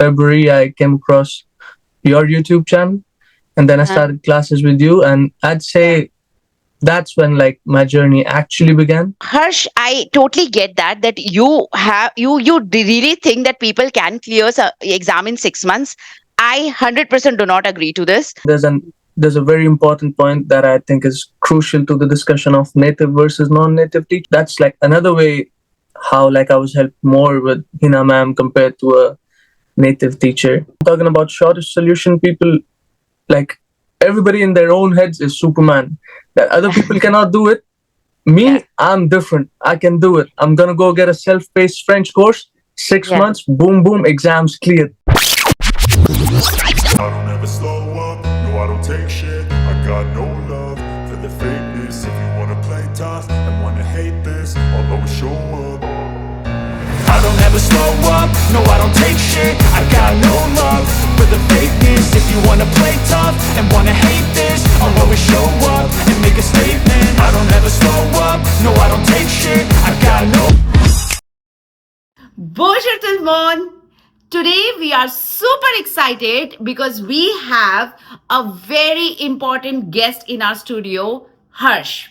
February, I came across your YouTube channel, and then I started classes with you. And I'd say that's when like my journey actually began. Harsh, I totally get that you really think that people can clear exam in 6 months. I 100% do not agree to this. There's a very important point that I think is crucial to the discussion of native versus non-native teach. That's like another way how like I was helped more with Hina ma'am compared to a native teacher. Talking about shortest solution, people like everybody in their own heads is Superman. That other people cannot do it. Yeah. Me, I'm different. I can do it. I'm gonna go get a self-paced French course. Six Yeah. months, boom, boom, exams cleared. I don't ever slow up, no I don't take shit. I got no love for the fakeness. If you wanna play tough and wanna hate this, I'll always show up. I don't ever slow up, no I don't take shit. I got no love for the fakeness. If you wanna play tough and wanna hate this, I'll always show up and make a statement. I don't ever slow up, no I don't take shit. I got no. Bonjour tout le monde. Today we are super excited because we have a very important guest in our studio, Harsh.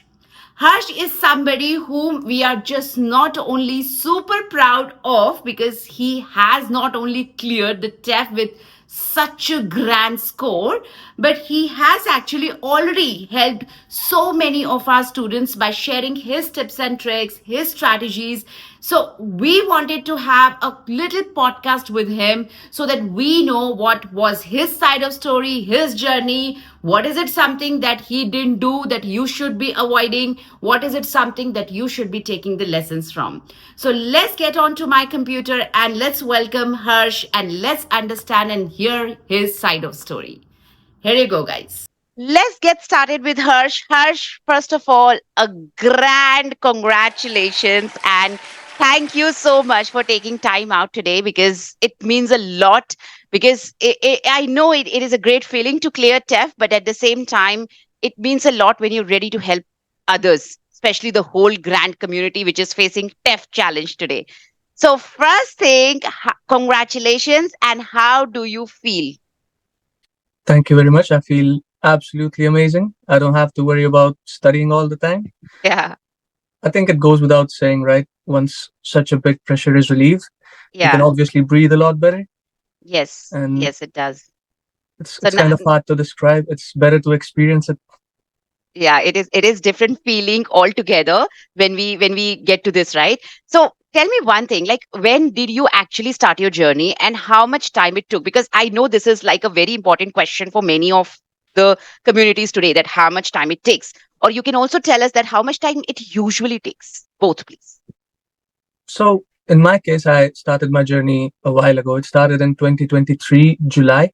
Harsh is somebody whom we are just not only super proud of because he has not only cleared the TEF with such a grand score, but he has actually already helped so many of our students by sharing his tips and tricks, his strategies. So we wanted to have a little podcast with him so that we know what was his side of story, his journey. What is it something that he didn't do that you should be avoiding? What is it something that you should be taking the lessons from? So let's get on to my computer and let's welcome Harsh and let's understand and hear his side of story. Here you go, guys. Let's get started with Harsh. Harsh, first of all, a grand congratulations and thank you so much for taking time out today because it means a lot. Because I know it is a great feeling to clear TEF, but at the same time, it means a lot when you're ready to help others, especially the whole grand community which is facing TEF challenge today. So, first thing, congratulations, and how do you feel? Thank you very much. I feel absolutely amazing. I don't have to worry about studying all the time. Yeah, I think it goes without saying, right? Once such a big pressure is relieved, you can yeah, obviously breathe a lot better. yes, And yes, it does. it's So it's now, kind of hard to describe. It's better to experience it. yeah, it is different feeling altogether when we get to this, right? So tell me one thing, like when did you actually start your journey and how much time it took? Because I know this is like a very important question for many of the communities today, that how much time it takes. Or you can also tell us that how much time it usually takes. Both, please. So in my case, I started my journey a while ago. It started in 2023 July.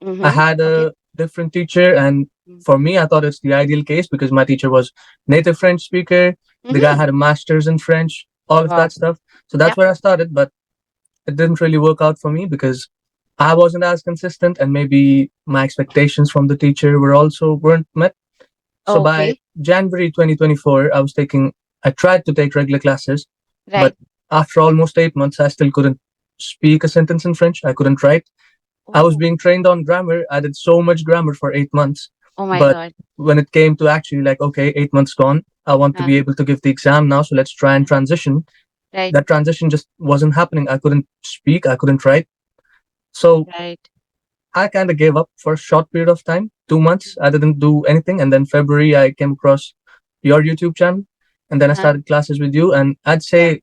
I Mm-hmm. had Okay. a different teacher, and for me, I thought it's the ideal case because my teacher was native French speaker. The guy Mm-hmm. had a master's in French, all of Wow. that stuff. So that's Yep. where I started, but it didn't really work out for me because I wasn't as consistent, and maybe my expectations from the teacher weren't met. So by Okay. January 2024, I tried to take regular classes, but Right. after almost 8 months, I still couldn't speak a sentence in French. I couldn't write. I was Oh. being trained on grammar. I did so much grammar for 8 months. Oh my But God. when it came to actually like, okay, 8 months gone, I want to Uh, be able to give the exam now. So let's try and transition. right. That transition just wasn't happening. I couldn't speak. I couldn't write. So Right. I kind of gave up for a short period of time, 2 months. I didn't do anything. And then February, I came across your YouTube channel. And then I Uh-huh. started classes with you. And I'd Yeah. say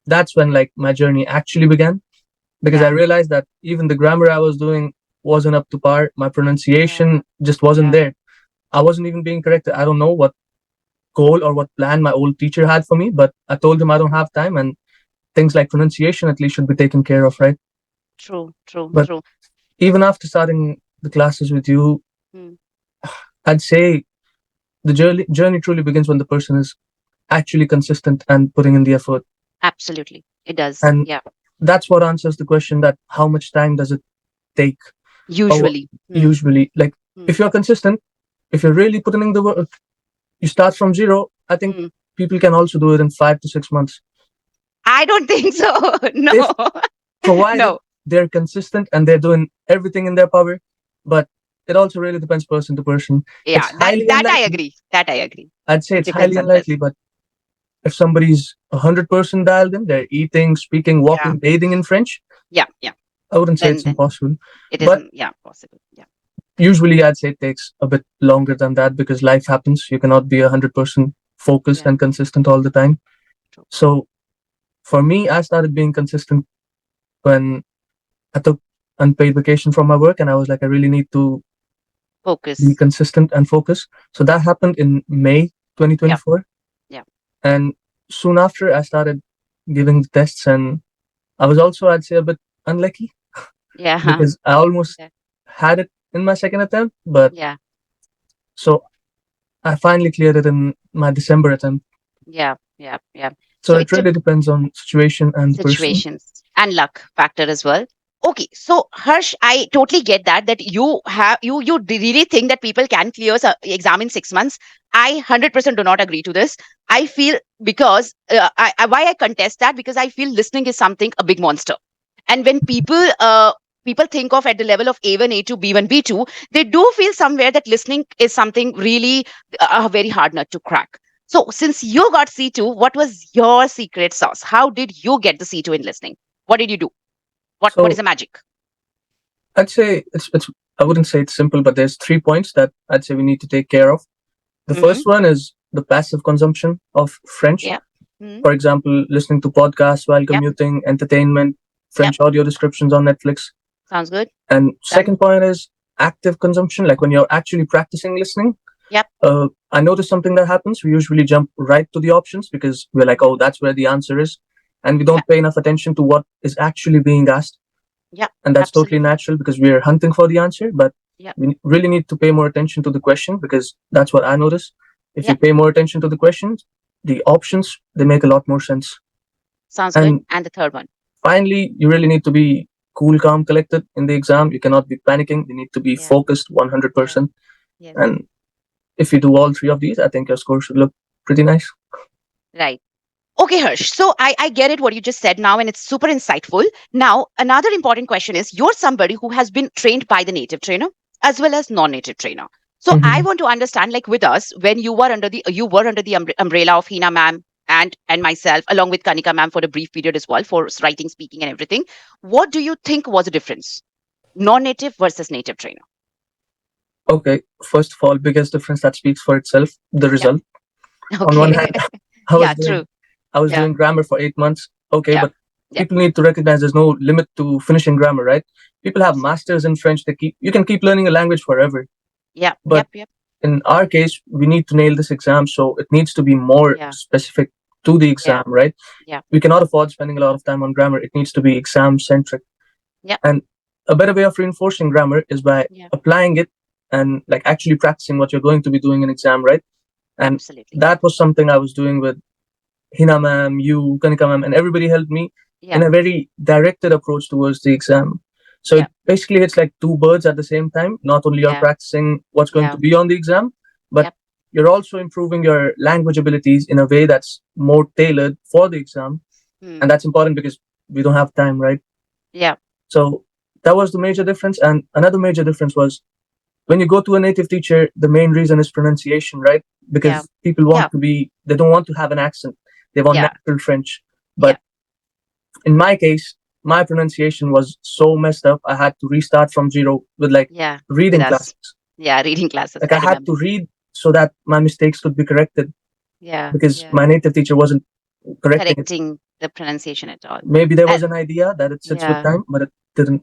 that's when like my journey actually began because I Yeah. realized that even the grammar I was doing wasn't up to par. My Yeah. pronunciation just wasn't Yeah. there. I wasn't even being corrected. I don't know what goal or what plan my old teacher had for me, but I told him I don't have time and things like pronunciation at least should be taken care of, right? True. True. But True. even after starting the classes with you, Hmm. I'd say the journey truly begins when the person is actually consistent and putting in the effort. Absolutely. It does. And Yeah. that's what answers the question that how much time does it take or Usually. Hmm. usually like Hmm. if you're consistent, if you're really putting in the work, you start from zero. I think Hmm. people can also do it in 5 to 6 months I don't think so. No. if provided No. they're consistent and they're doing everything in their power. But it also really depends person to person. Yeah, It's that highly that I unlikely. agree. That I agree. I'd say It it's depends highly on person. unlikely, but if somebody's 100% dialed in, they're eating, speaking, Yeah, walking, bathing in French, yeah, yeah. I wouldn't say it's Then impossible. it But isn't. Yeah, possible. Yeah, usually I'd say it takes a bit longer than that because life happens. You cannot be 100% focused yeah. and consistent all the time. True. So for me, I started being consistent when I took unpaid vacation from my work and I was like, I really need to be Focus. consistent and focus. So that happened in May Yeah, 2024. yeah, And soon after, I started giving the tests. And I was also, I'd say, a bit unlucky yeah, because I almost yeah, had it in my second attempt. But yeah, so I finally cleared it in my December attempt. yeah, yeah, yeah. So So it it took really depends on situation and the person. situations and luck factor as well. Okay, so Harsh, I totally get that you really think that people can clear exam in 6 months. I 100% do not agree to this. I feel because why I contest that, because I feel listening is something a big monster. And when people think of at the level of A1, A2, B1, B2, they do feel somewhere that listening is something really a very hard nut to crack. So, since you got C2, what was your secret sauce? How did you get the C2 in listening? What did you do? What is So the magic? I'd say it's I wouldn't say it's simple, but there's 3 points that I'd say we need to take care of. The Mm-hmm. first one is the passive consumption of French. Yeah. Mm-hmm. For example, listening to podcasts while Yep. commuting, entertainment, Yep. French audio descriptions on Netflix. Sounds good. And Done. second point is active consumption, like when you're actually practicing listening. Yep. I noticed something that happens. We usually jump right to the options because we're like, oh, that's where the answer is. And we Yeah. don't pay enough attention to what is actually being asked. Yeah. And that's totally Absolutely. natural because we're hunting for the answer. But Yeah. we really need to pay more attention to the question because that's what I notice. If Yeah. you pay more attention to the questions, the options, they make a lot more sense. Sounds good. And And the third one. finally, you really need to be cool, calm, collected in the exam. You cannot be panicking. You need to be Yeah. focused Yeah. 100%. Yes. And if you do all three of these, I think your score should look pretty nice. Right. Okay, Harsh. So I get it what you just said now, and it's super insightful. Now, another important question is, you're somebody who has been trained by the native trainer as well as non-native trainer. So I Mhm. want to understand, like with us, when you were under the umbrella of Hina ma'am and myself, along with Kanika ma'am for a brief period as well for writing, speaking, and everything. What do you think was the difference? Non-native versus native trainer. Okay, first of all, biggest difference that speaks for itself, the Yeah. result. On one Okay. hand, I was Yeah. doing True. I was Yeah. doing grammar for 8 months. Okay, Yeah. but Yeah. people need to recognize there's no limit to finishing grammar, right? People have Absolutely. masters in French. You can keep learning a language forever. Yeah. But Yep. Yep. in our case, we need to nail this exam, so it needs to be more Yeah. specific to the Yeah. exam, right? Yeah. We cannot afford spending a lot of time on grammar. It needs to be exam centric. Yeah. And a better way of reinforcing grammar is by Yeah. applying it and like actually practicing what you're going to be doing in exam, right? And Absolutely. that was something I was doing with Hina ma'am, you, Kanika ma'am, and everybody helped me Yeah. in a very directed approach towards the exam. So Yeah. it basically hits like two birds at the same time. Not only you're Yeah. practicing what's going Yeah. to be on the exam, but Yep. you're also improving your language abilities in a way that's more tailored for the exam. Hmm. And that's important because we don't have time, right? Yeah. So that was the major difference. And another major difference was when you go to a native teacher, the main reason is pronunciation, right? Yeah. Because people Yeah. they don't want to have an accent. They want Yeah. natural French. Yeah. But in my case, my pronunciation was so messed up. I had to restart from zero with like Yeah. With reading us. classes. Yeah. Reading classes. Like I I had remember. to read so that my mistakes could be corrected Yeah. because Yeah. my native teacher wasn't correcting it. Correcting the pronunciation at all. Maybe there And was an idea that it sits with yeah. time, but it didn't.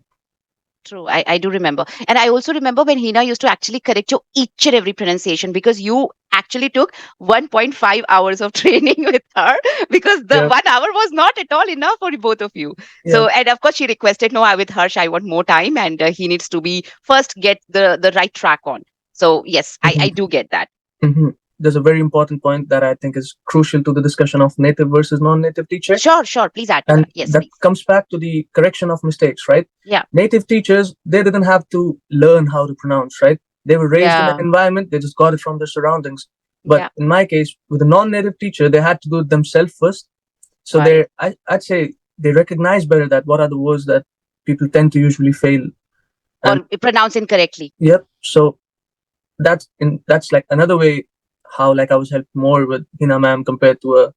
True. I do remember. And I also remember when Hina used to actually correct your each and every pronunciation, because you actually took 1.5 hours of training with her, because the Yeah, 1 hour was not at all enough for both of you. yeah. So, and of course, she requested, no, I with Harsh, I want more time, and he needs to be first get the right track on. So, yes, I Mhm. do get that. Mhm. There's a very important point that I think is crucial to the discussion of native versus non-native teacher. Sure, sure. Please add to And that. Yes, that please. comes back to the correction of mistakes, right? Yeah. Native teachers, they didn't have to learn how to pronounce, right? They were raised in an Yeah. environment, they just got it from their surroundings. But Yeah. in my case, with a non-native teacher, they had to do it themselves first. So Got it. I'd say they recognize better that what are the words that people tend to usually fail. And or pronounce incorrectly. yep, so that's like another way how like I was helped more with Hina ma'am compared to a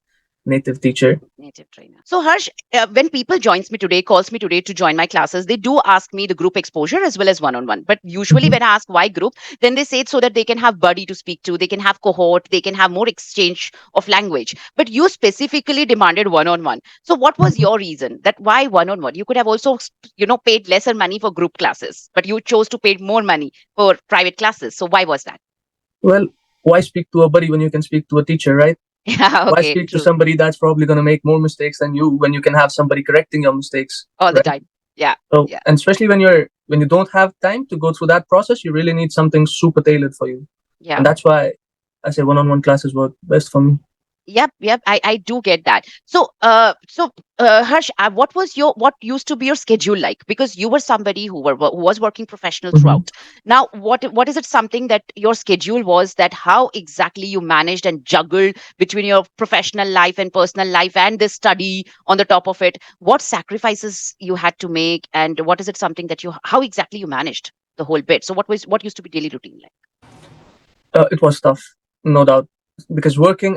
native teacher. Native trainer. So Harsh, when people joins me today, calls me today to join my classes, they do ask me the group exposure as well as one-on-one. But usually Mhm. when I ask why group, then they say it's so that they can have buddy to speak to, they can have cohort, they can have more exchange of language. But you specifically demanded one-on-one. So what was Mhm. your reason that why one-on-one? You could have also, paid lesser money for group classes, but you chose to pay more money for private classes. So why was that? Well, why speak to a buddy when you can speak to a teacher, right? Yeah, Why okay, speak to true. somebody that's probably going to make more mistakes than you when you can have somebody correcting your mistakes, All the right? time. Yeah, So, yeah, and especially when you don't have time to go through that process, you really need something super tailored for you. yeah. And that's why I say one-on-one classes work best for me. Yep. I do get that. Harsh, what used to be your schedule like? Because you were somebody who was working professional Mhm. throughout. Now, what is it something that your schedule was, that how exactly you managed and juggled between your professional life and personal life and this study on the top of it? What sacrifices you had to make, and what is it something that how exactly you managed the whole bit? So what used to be daily routine like? It was tough, no doubt, because working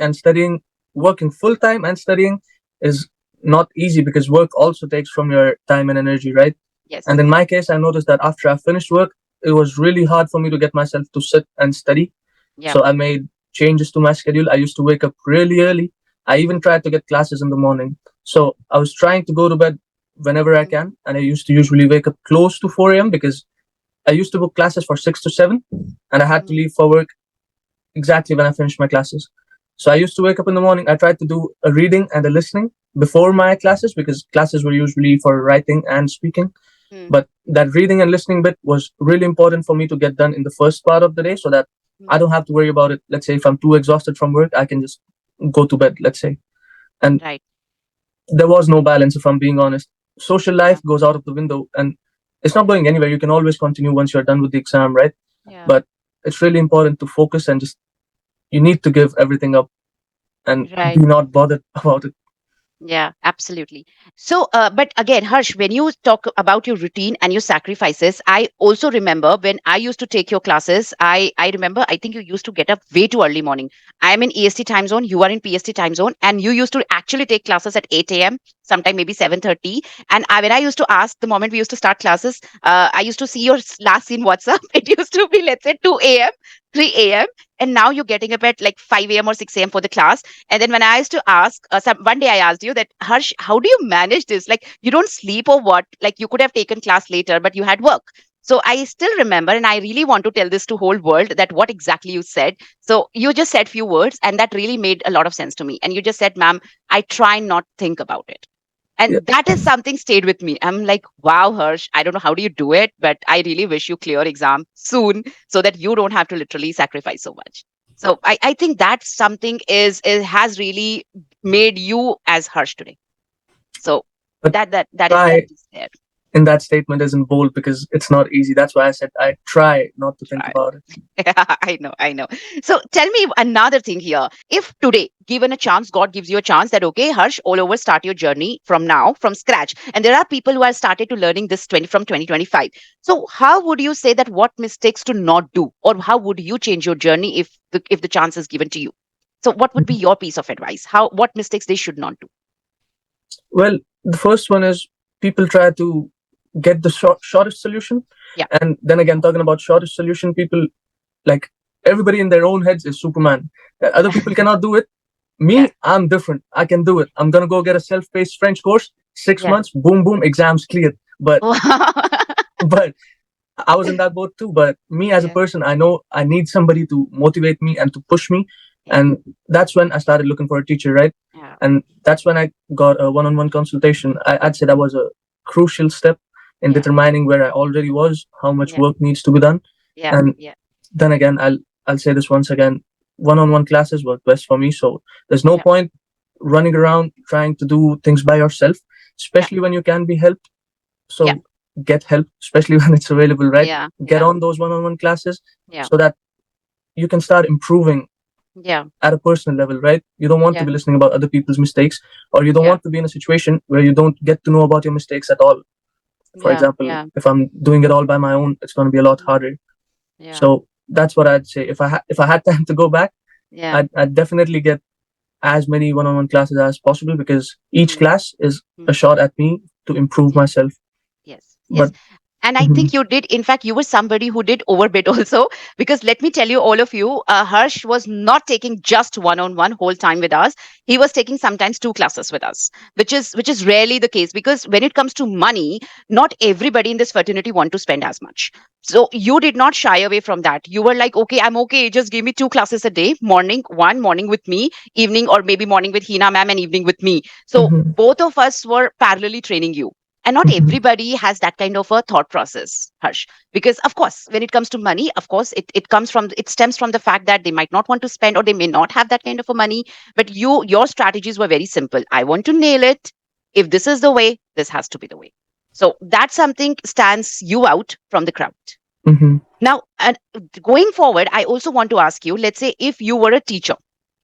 full time and studying is not easy because work also takes from your time and energy, right? And Yes. in my case, I noticed that after I finished work, it was really hard for me to get myself to sit and study. Yeah. So I made changes to my schedule. I used to wake up really early. I even tried to get classes in the morning. So I was trying to go to bed whenever I Mm, can. And I used to usually wake up close to 4 a.m. because I used to book classes for 6 to 7 and I had to mm, leave for work exactly when I finished my classes. So I used to wake up in the morning. I tried to do a reading and a listening before my classes because classes were usually for writing and speaking. mm, But that reading and listening bit was really important for me to get done in the first part of the day so that I mm. don't have to worry about it. Let's say if I'm too exhausted from work, I can just go to bed, let's say. And Right. there was no balance, if I'm being honest. Social Yeah. life goes out of the window and it's not going anywhere. You can always continue once you're done with the exam, right? Yeah. But it's really important to focus and just you need to give everything up and be Right. not bothered about it. Yeah, absolutely. So, but again, Harsh, when you talk about your routine and your sacrifices, I also remember when I used to take your classes. I remember, I think you used to get up way too early morning. I am in EST time zone, you are in PST time zone, and you used to actually take classes at 8 a.m., sometime maybe 7:30. And when I used to ask the moment we used to start classes, I used to see your last seen WhatsApp. It used to be, let's say, 2 a.m., 3 a.m., and now you're getting up at like 5 a.m. or 6 a.m. for the class. And then when I used to ask, one day I asked you that, Harsh, how do you manage this? Like, you don't sleep or what? Like, you could have taken class later, but you had work. So I still remember, and I really want to tell this to whole world that what exactly you said. So you just said few words, and that really made a lot of sense to me. And you just said, "Ma'am, I try not think about it." Yeah, And that is something stayed with me. I'm like, wow, Harsh, I don't know how do you do it, but I really wish you clear exam soon so that you don't have to literally sacrifice so much. So I think that something has really made you as Harsh today. So but that try is there. in that statement isn't bold because it's not easy. That's why I said I try not to think Try. about it. I know. So tell me another thing here. If today, given a chance, God gives you a chance that, okay, Harsh, all over, start your journey from now, from scratch. And there are people who have started to learning this 20 from 2025. So how would you say that what mistakes to not do? Or how would you change your journey if the chance is given to you? So what would be your piece of advice? What mistakes they should not do? Well, the first one is people try to get the shortest solution. Yeah. And then again, talking about shortest solution, people like everybody in their own heads is Superman. That other people cannot do it. Yeah. Me, I'm different. I can do it. I'm gonna go get a self-paced French course. Six Yeah. months, boom, boom, exams cleared. But but I was in that boat too. But me as a Yeah. person, I know I need somebody to motivate me and to push me. Yeah. And that's when I started looking for a teacher, right? Yeah. And that's when I got a one-on-one consultation. I'd say that was a crucial step in Yeah. determining where I already was, how much Yeah. work needs to be done. Yeah. And Yeah. then again, I'll say this once again, one-on-one classes work best for me. So there's no Yeah. point running around trying to do things by yourself, Yeah. especially when you can be helped. Yeah. So get help, especially when it's available, right? Yeah. Get Yeah. on those one-on-one classes Yeah. so that you can start improving Yeah. at a personal level, right? You don't want to Yeah. be listening about other people's mistakes, or you don't Yeah. want to be in a situation where you don't get to know about your mistakes at all. For Yeah, example, yeah, if I'm doing it all by my own, it's going to be a lot mm, harder. yeah, So that's what I'd say. If I had time to go back, yeah. I'd definitely get as many one-on-one classes as possible, because each Mm, class is a mm, shot at me to improve yeah. myself. Yes, yes. But And I mhm, think you did, in fact, you were somebody who did overbid also. Because let me tell you, all of you, Harsh was not taking just one on one whole time with us. He was taking sometimes two classes with us, which is rarely the case. Because when it comes to money, not everybody in this fraternity want to spend as much. So you did not shy away from that. You were like, okay, I'm okay. Just give me two classes a day, morning with me, evening, or maybe morning with Hina ma'am and evening with me. So mhm, both of us were parallelly training you. And not mhm, everybody has that kind of a thought process, Harsh. Because of course, when it comes to money, of course, it stems from the fact that they might not want to spend, or they may not have that kind of a money. But your strategies were very simple. I want to nail it. If this is the way, this has to be the way. So that something stands you out from the crowd. mhm, Now, and going forward, I also want to ask you, let's say if you were a teacher,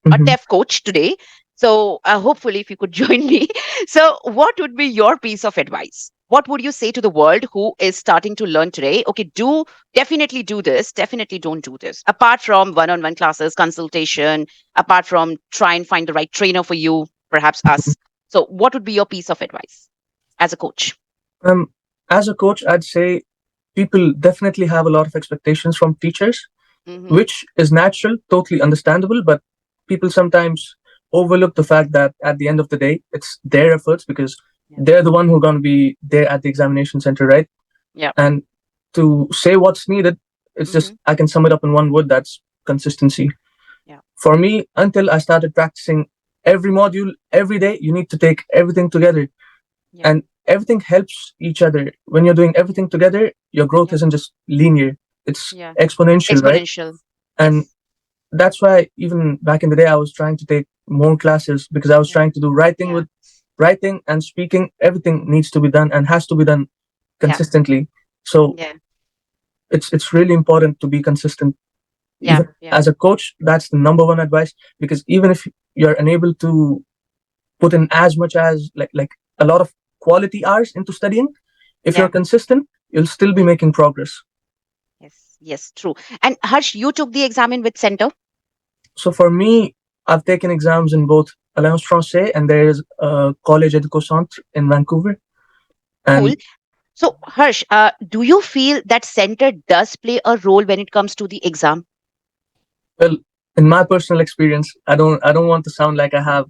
a mhm. TEF coach today. So hopefully, if you could join me. So, what would be your piece of advice? What would you say to the world who is starting to learn today? Okay, definitely do this. Definitely don't do this. Apart from one-on-one classes, consultation, apart from try and find the right trainer for you, perhaps us. So, what would be your piece of advice as a coach? Um, as a coach, I'd say people definitely have a lot of expectations from teachers, Mm-hmm. which is natural, totally understandable. But people sometimes overlook the fact that at the end of the day, it's their efforts, because Yeah. they're the one who are going to be there at the examination center, right? Yeah. And to say what's needed, it's Mm-hmm. just, I can sum it up in one word, that's consistency. Yeah. For me, until I started practicing every module every day, you need to take everything together, Yeah. and everything helps each other. When you're doing Yeah. everything together, your growth Yeah. isn't just linear, it's Yeah. exponential, right? Exponential. And Yes. that's why even back in the day, I was trying to take more classes, because I was Yeah. trying to do writing. Yeah. With writing and speaking, everything needs to be done and has to be done Yeah. consistently. So Yeah. it's really important to be consistent. Yeah. Even Yeah. as a coach, that's the number one advice, because even if you're unable to put in as much as like a lot of quality hours into studying, if you're Yeah. consistent, you'll still be Yes. making progress. Yes. Yes. True. And Harsh, you took the exam in which center? So for me, I've taken exams in both Alliance Français, and there is a College Educo Centre in Vancouver. Cool. And So, Harsh, do you feel that center does play a role when it comes to the exam? well, in my personal experience, I don't want to sound like I have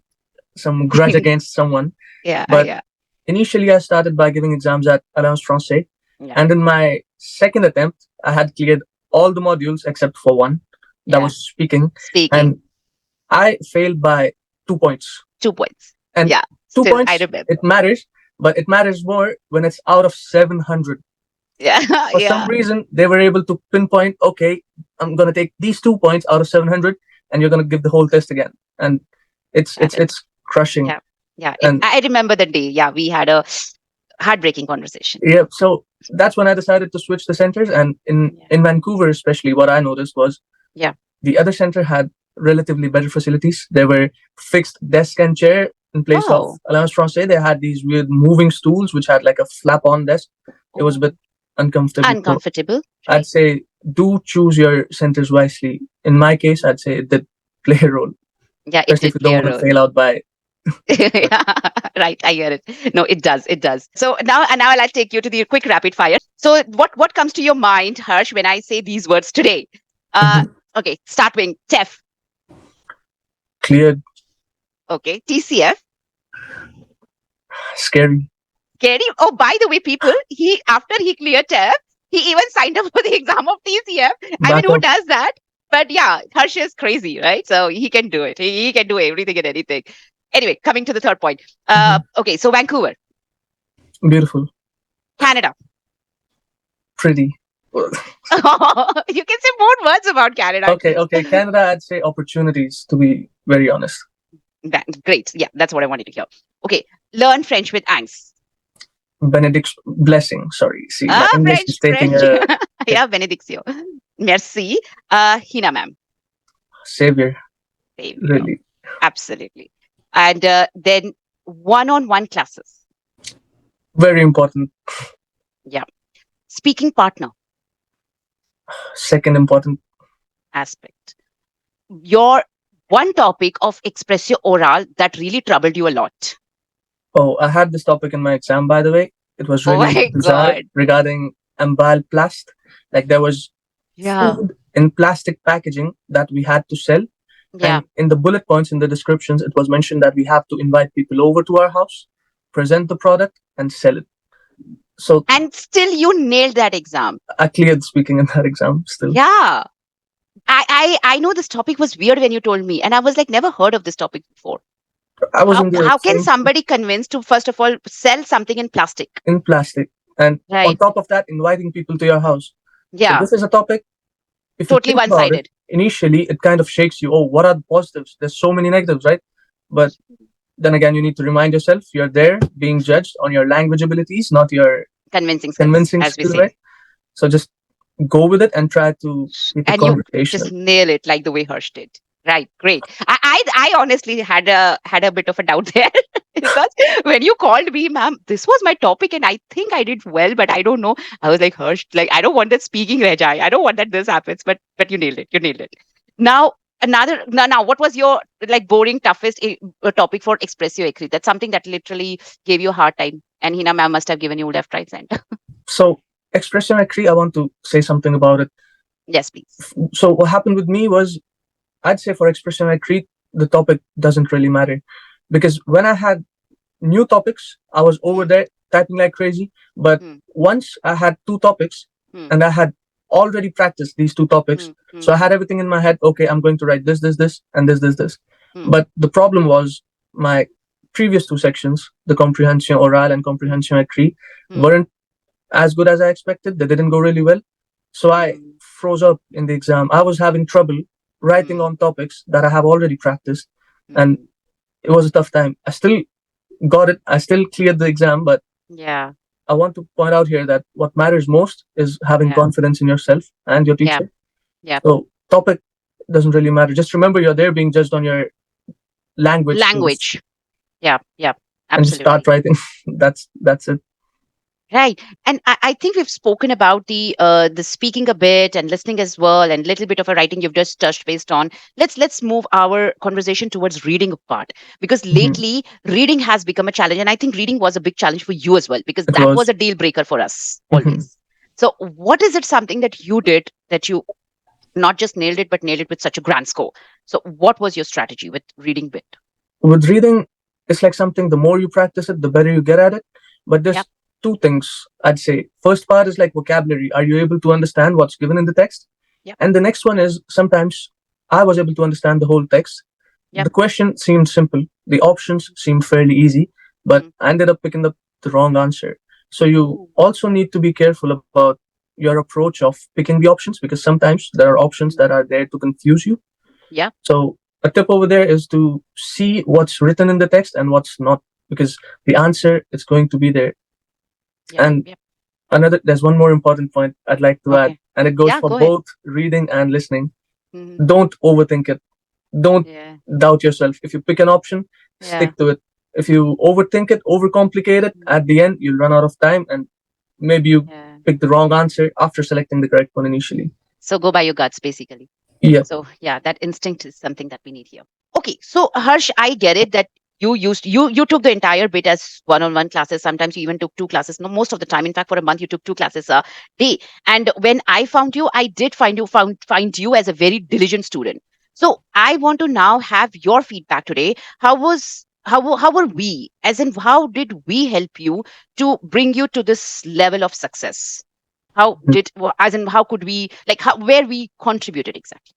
some grudge against someone, Yeah. but Yeah. initially I started by giving exams at Alliance Français, Yeah. and in my second attempt, I had cleared all the modules except for one, that Yeah. was speaking, Speaking. and I failed by 2 points. 2 points. And Yeah. two Still, I points, it remember. matters, but it matters more when it's out of 700. Yeah. For some Yeah. reason, they were able to pinpoint, okay, I'm going to take these 2 points out of 700, and you're going to give the whole test again. And it's Yeah. it's it's crushing. Yeah. Yeah. And I remember the day. Yeah. We had a heartbreaking conversation. yeah, so that's when I decided to switch the centers. And in Yeah. in Vancouver, especially, what I noticed was Yeah. the other center had relatively better facilities. There were fixed desk and chair in place of Oh. Alliance Français. They had these weird moving stools which had like a flap-on desk. It was a bit Oh. uncomfortable. So Uncomfortable. I'd Right. say do choose your centers wisely. In my case, I'd say it did play a role, Yeah. It especially if did you don't play a want to role. fail out by. Yeah, right. I get it. No, it does. It does. So now I'll take you to the quick rapid fire. So what comes to your mind, Harsh, when I say these words today? Uh, Mhm. okay. Start with TEF. Cleared, Okay. TCF. scary, Gary. Oh, by the way, people, he after he cleared TEF, he even signed up for the exam of TCF. I mean, who backup, does that? But yeah, Harsh is crazy, right? So he can do it. He can do everything and anything. Anyway, coming to the third point. mhm, Okay. So Vancouver, beautiful, Canada. pretty. You can say more words about Canada at Okay, least. okay. Canada, I'd say opportunities, to be very honest. Great. Yeah, that's what I wanted to hear. Okay, learn French with angst. Benedict's blessing. Sorry, see, my Ah, English is French, taking French. a hit. Yeah, benediction. Merci. Hina ma'am. Savior, Savior. really. Absolutely. And then one-on-one classes. Very important. Yeah. Speaking partner Second important. aspect. Your one topic of expressio oral that really troubled you a lot. Oh, I had this topic in my exam, by the way. It was Oh really my bizarre God. regarding embal plast. Like there was Yeah. food in plastic packaging that we had to sell. Yeah. And in the bullet points in the descriptions, it was mentioned that we have to invite people over to our house, present the product, and sell it. So And still you nailed that exam. I cleared speaking in that exam still. Yeah. I know this topic was weird when you told me, and I was like, never heard of this topic before. I was How in the how can same somebody convince to first of all sell something in plastic? in plastic. And on Right. top of that, inviting people to your house. So Yeah. this is a topic, if you Totally think about it, one-sided. initially it kind of shakes you. Oh, what are the positives? There's so many negatives, right? But then again, you need to remind yourself you're there being judged on your language abilities, not your Convincing skills, convincing as we skill, say. right? So just go with it and try to keep it And you conversational. just nail it like the way Hirsch did. Right, great. I honestly had a bit of a doubt there because when you called me, ma'am, this was my topic, and I think I did well, but I don't know. I was like, Hirsch, like I don't want that speaking Rajai. I don't want that this happens, but you nailed it. You nailed it. Now now what was your like boring toughest topic for expressio ecrit? That's something that literally gave you a hard time, and Hina ma'am must have given you left, right, center. So expression actually, I want to say something about it. Yes, please. So what happened with me was, I'd say for expression I treat, the topic doesn't really matter, because when I had new topics, I was over Hmm, there typing like crazy. But hmm, once I had two topics hmm, and I had already practiced these two topics, hmm, hmm, so I had hmm, everything in my head. Okay, I'm going to write this, and this. hmm, But the problem was my previous two sections, the comprehension oral and comprehension écrit, hmm, weren't as good as I expected. They didn't go really well. So I hmm, froze up in the exam. I was having trouble writing hmm, on topics that I have already practiced, and hmm. it was a tough time. I still got it. I still cleared the exam, but Yeah, I want to point out here that what matters most is having yeah, confidence in yourself and your yeah, teacher. yeah. So topic doesn't really matter. Just remember you're there being judged on your language skills, Language. Yeah, yeah, and just start absolutely. writing. That's it. Right. And I think we've spoken about the speaking a bit and listening as well, and little bit of a writing you've just touched based on. Let's move our conversation towards reading part, because Mhm. lately reading has become a challenge, and I think reading was a big challenge for you as well, because It that was was. a deal breaker for us Mhm. always. So what is it something that you did that you not just nailed it but nailed it with such a grand score? So what was your strategy with reading bit? With reading, it's like something. The more you practice it, the better you get at it. But Yep, there's two things I'd say. First part is like vocabulary. Are you able to understand what's given in the text? yep, And the next one is, sometimes I was able to understand the whole text. yep. The question seemed simple, the options seemed fairly easy, but Mm. I ended up picking up the wrong answer. So you Ooh. also need to be careful about your approach of picking the options, because sometimes there are options Mm. that are there to confuse you. Yeah, So a tip over there is to see what's written in the text and what's not, because the answer is going to be there. yep, And yep. there's one more important point I'd like to add, Okay. and it goes Yeah, for go ahead. both reading and listening. Mhm. Don't overthink it. Don't Yeah, doubt yourself. If you pick an option, yeah, stick to it. If you overthink it, overcomplicate it, mm, at the end you'll run out of time, and maybe you yeah. pick the wrong answer after selecting the correct one initially. So go by your guts, basically. Yeah. So yeah, that instinct is something that we need here. Okay, so Harsh, I get it that you took the entire bit as one-on-one classes. Sometimes you even took two classes. No, most of the time, in fact, for a month you took two classes a day. And when I found you, I did find you as a very diligent student. So I want to now have your feedback today. How were we? As in, how did we help you to bring you to this level of success? As in, how could we, like, where we contributed exactly?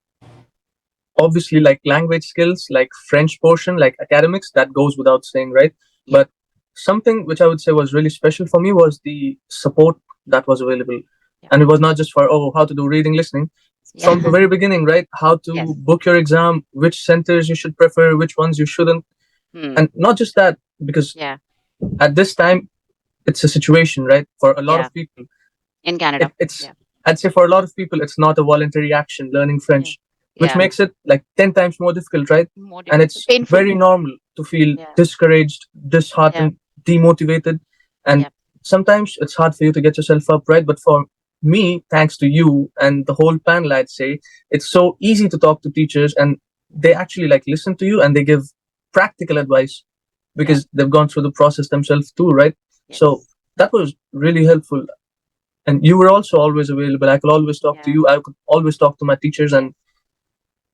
Obviously, like language skills, like French portion, like academics, that goes without saying, right? Yeah, But something which I would say was really special for me was the support that was available. yeah, And it was not just for, oh, how to do reading, listening. From the yeah. very beginning, right? How to Yes. book your exam, which centers you should prefer, which ones you shouldn't. Hmm. And not just that, because Yeah, at this time, it's a situation, right? For a lot yeah. of people, In Canada. it's, Yeah, I'd say for a lot of people, it's not a voluntary action learning yeah, French, which yeah. makes it like 10 times more difficult, right? More And difficult, it's painful. very normal to feel Yeah, discouraged, yeah, disheartened, demotivated. And yeah. sometimes it's hard for you to get yourself up, right? But for me, thanks to you and the whole panel, I'd say it's so easy to talk to teachers, and they actually like listen to you and they give practical advice Yeah. because they've gone through the process themselves too, right? So Yes. that was really helpful. And you were also always available. I could always talk to Yeah. you. I could always talk to my teachers. Yes. And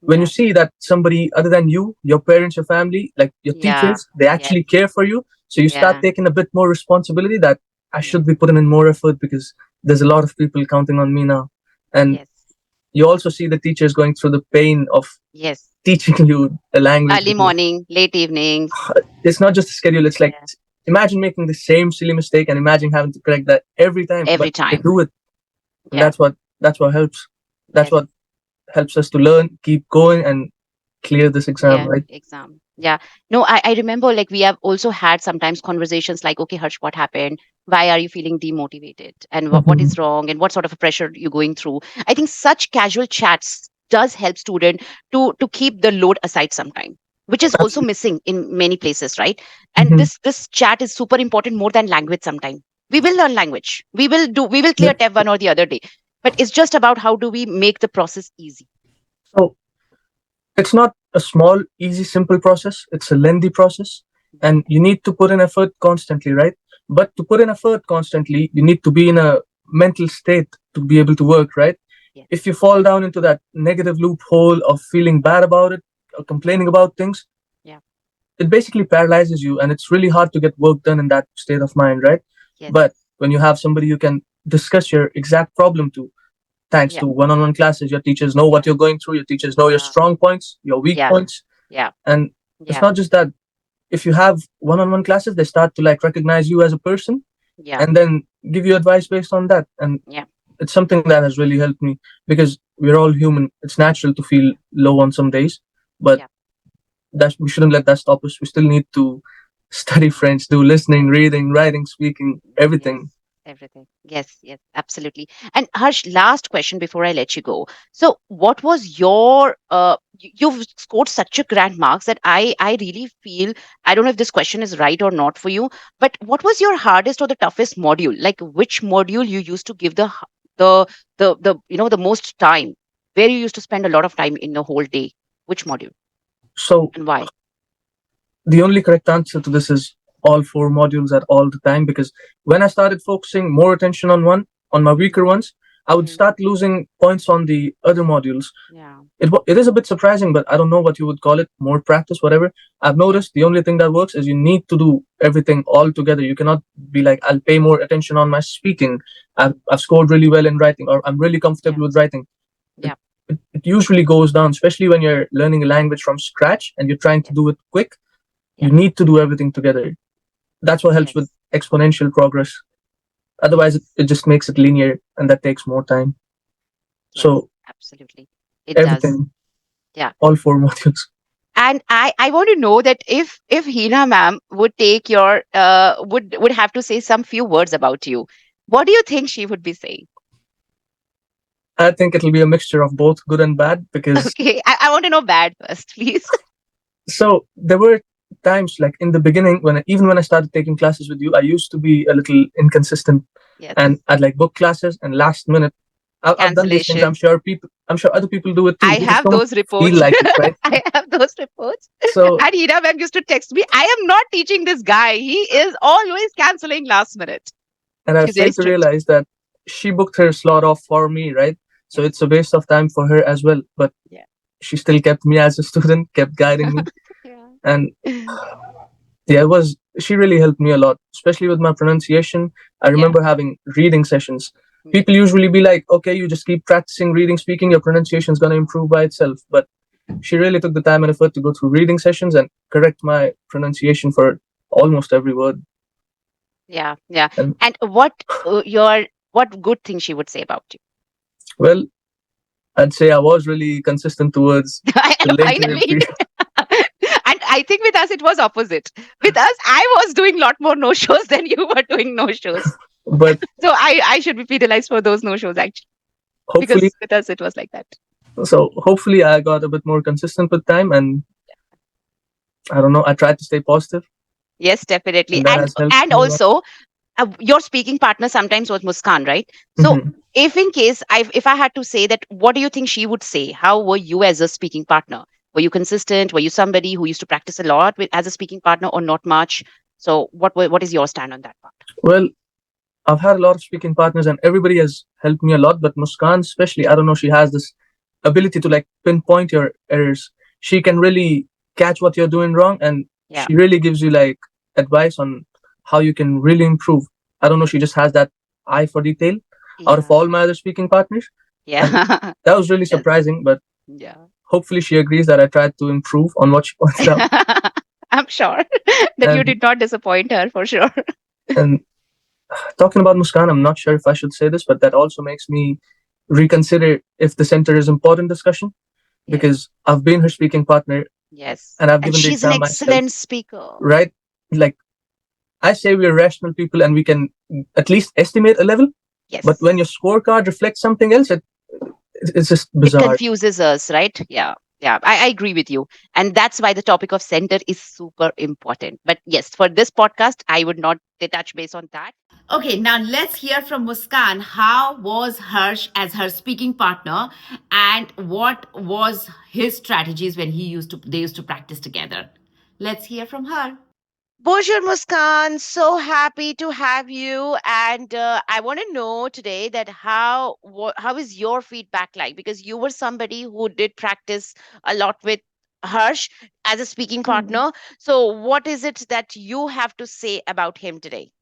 when you Yeah. see that somebody other than you, your parents, your family, like your Yeah. teachers, they Yes. actually care for you, so you start Yeah. taking a bit more responsibility that I Yes. should be putting in more effort because there's a lot of people counting on me now. And Yes. you also see the teachers going through the pain of Yes. teaching you a language Early because morning, late evenings. it's not just a schedule. It's like Yeah. imagine making the same silly mistake and imagine having to correct that every time, Every but they time. do it, and Yeah. that's what helps. That's Yes. what helps us to learn, keep going, and clear this exam, Yeah. right? Exam. Yeah. No, I remember like we have also had sometimes conversations like, okay, Harsh, what happened? Why are you feeling demotivated? And what Mhm. is wrong? And what sort of a pressure you're going through? I think such casual chats does help student to keep the load aside sometime, which is also Absolutely. missing in many places, right? And Mhm. this chat is super important more than language sometime. We will learn language. We will clear Yep. TEF one or the other day. But it's just about how do we make the process easy. So it's not a small, easy, simple process. It's a lengthy process, and you need to put in effort constantly, right? But to put in effort constantly, you need to be in a mental state to be able to work, right? Yes. If you fall down into that negative loophole of feeling bad about it or complaining about things, Yeah. it basically paralyzes you, and it's really hard to get work done in that state of mind, right? Yes. But when you have somebody you can discuss your exact problem to, thanks Yeah. to one-on-one classes, your teachers know what Yeah. you're going through, your teachers know your Yeah. strong points, your weak Yeah. points. Yeah. And it's Yeah. not just that. If you have one-on-one classes, they start to like recognize you as a person Yeah. and then give you advice based on that. And Yeah. it's something that has really helped me because we're all human. It's natural to feel Yeah. low on some days, but Yeah. that we shouldn't let that stop us. We still need to study French, do listening, Yes. reading, writing, speaking, Yes. everything. Everything. Yes. Yes. Absolutely. And Harsh, last question before I let you go. So, what was your? You've scored such a grand marks that I really feel I don't know if this question is right or not for you. But what was your hardest or the toughest module? Like which module you used to give the the the most time? Where you used to spend a lot of time in the whole day? Which module So and why? the only correct answer to this is all four modules at all the time because when I started focusing more attention on one, on my weaker ones, I would Mm-hmm. start losing points on the other modules. Yeah. It is a bit surprising, but I don't know what you would call it, more practice, whatever. I've Yeah. noticed the only thing that works is you need to do everything all together. You cannot be like, I'll pay more attention on my speaking. I've scored really well in writing, or I'm really Yeah. comfortable with writing. It, Yeah. it usually goes down, especially when you're learning a language from scratch and you're trying to Yes. do it quick. Yeah. You need to do everything together. That's what helps with Yes. exponential progress. Otherwise, Yes. it just makes it linear and that takes more time. Yes. So, Absolutely. It does. everything, Yeah. all four modules. And I want to know that if Hina ma'am would take your would have to say some few words about you, what do you think she would be saying? I think it'll be a mixture of both good and bad because Okay, I want to know bad first, please. so there were times like in the beginning when even when I started taking classes with you, I used to be a little inconsistent Yes. and I'd like book classes and last minute I've done these things. Cancellation. I'm sure other people do it too. I We just have don't those feel reports. like it, right? I have those reports. So And Hina ma'am used to text me, I am not teaching this guy. He is always canceling last minute. and I She's very failed to strict. realize that she booked her slot off for me, right? So Yes. it's a waste of time for her as well. But Yeah. she still kept me as a student, kept guiding me. Yeah. And yeah, it was she really helped me a lot, especially with my pronunciation. I Yeah. remember having reading sessions. People Yes. usually be like, okay, you just keep practicing reading, speaking, your pronunciation is going to improve by itself. But she really took the time and effort to go through reading sessions and correct my pronunciation for almost every word. Yeah. Yeah. And And what good thing she would say about you? well, I'd say I was really consistent towards the later Finally. period. And I think with us it was opposite. With us, I was doing lot more no shows than you were doing no shows. But So I should be penalized for those no shows actually, hopefully, because with us it was like that. hopefully I got a bit more consistent with time and I don't know, I tried to stay positive Yes, definitely. and that has helped And me a lot. also your speaking partner sometimes was Muskan, right? So Hmm. if I had to say that, what do you think she would say? How were you as a speaking partner? Were you consistent? Were you somebody who used to practice a lot as a speaking partner, or not much? So what is your stand on that part? Well, I've had a lot of speaking partners, and everybody has helped me a lot. But Muskan, especially, I don't know, she has this ability to like pinpoint your errors. She can really catch what you're doing wrong, and Yeah. she really gives you like advice on how you can really improve. I don't know, she just has that eye for detail out of Yeah. all my other speaking partners, and Yeah. that was really Yes. surprising. But Yeah. hopefully, she agrees that I tried to improve on what she pointed out. I'm sure that you And did not disappoint her for sure. and talking about Muskan, I'm not sure if I should say this, but that also makes me reconsider if the center is important discussion, Yes. because I've been her speaking partner Yes. and I've And given the she's an exam myself, excellent speaker. right? Like, I say we're rational people and we can at least estimate a level, but Yes. when your scorecard reflects something else, it's just It bizarre. confuses us, right? Yeah. Yeah, I agree with you. And that's why the topic of center is super important. But yes, for this podcast, I would not touch base on that. Okay, now let's hear from Muskan. How was Harsh as her speaking partner, and what was his strategies when they used to practice together? Let's hear from her. Bonjour, Muskan. So happy to have you. And I want to know today that how is your feedback like? Because you were somebody who did practice a lot with Harsh as a speaking Hmm. partner. So what is it that you have to say about him today?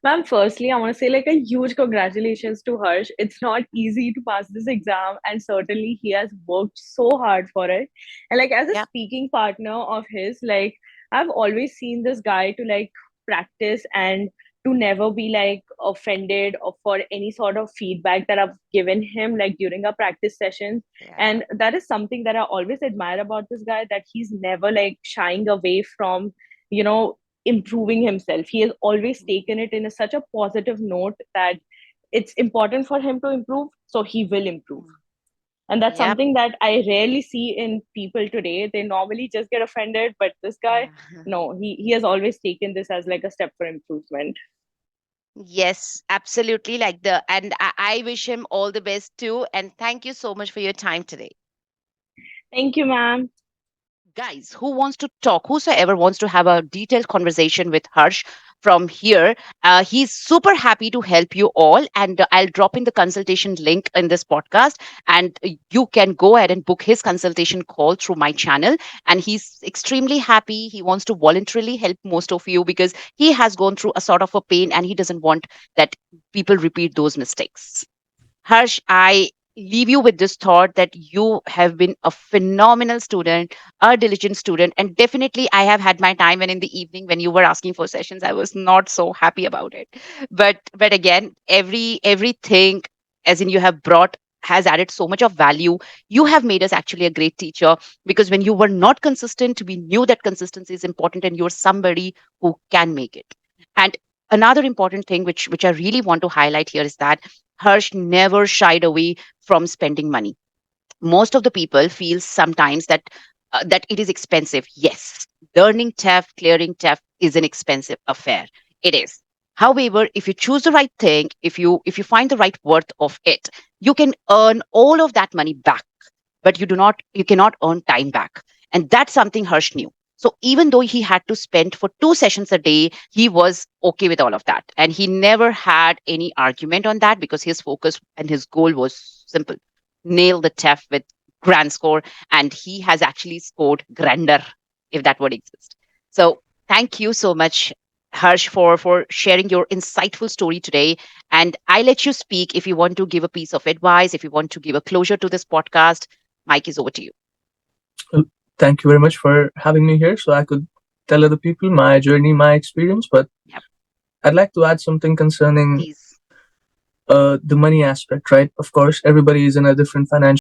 Ma'am, firstly, I want to say like a huge congratulations to Harsh. It's not easy to pass this exam, and certainly he has worked so hard for it. And like as a Yeah. speaking partner of his, like I've always seen this guy to like practice and to never be like offended or for any sort of feedback that I've given him like during our practice sessions. Yeah. And that is something that I always admire about this guy, that he's never like shying away from, you know, improving himself. He has always taken it in such a positive note that it's important for him to improve, so he will improve. Mm. And that's Yep. something that I rarely see in people today. They normally just get offended, but this guy, Yeah. no, he has always taken this as like a step for improvement. Yes, absolutely. And I wish him all the best too. And thank you so much for your time today. Thank you, ma'am. Guys, who wants to talk, whosoever wants to have a detailed conversation with Harsh from here, he's super happy to help you all. And I'll drop in the consultation link in this podcast. And you can go ahead and book his consultation call through my channel. And he's extremely happy. He wants to voluntarily help most of you because he has gone through a sort of a pain and he doesn't want that people repeat those mistakes. Harsh, I leave you with this thought that you have been a phenomenal student, a diligent student, and definitely I have had my time. And in the evening, when you were asking for sessions, I was not so happy about it. But again, everything, as in you have brought, has added so much of value. You have made us actually a great teacher because when you were not consistent, we knew that consistency is important, and you're somebody who can make it. And another important thing which I really want to highlight here is that Harsh never shied away from spending money. Most of the people feel sometimes that it is expensive. Yes, learning TEF, clearing TEF is an expensive affair. It is. However, if you choose the right thing, if you find the right worth of it, you can earn all of that money back, but you cannot earn time back. And that's something Harsh knew. So even though he had to spend for 2 sessions a day, he was okay with all of that. And he never had any argument on that because his focus and his goal was simple: nail the TEF with grand score. And he has actually scored grander, if that word exists. So thank you so much, Harsh, for sharing your insightful story today. And I let you speak if you want to give a piece of advice, if you want to give a closure to this podcast. Mike is over to you. Well, thank you very much for having me here so I could tell other people my journey, my experience. But Yep, I'd like to add something concerning please. the money aspect, right? Of course, everybody is in a different financial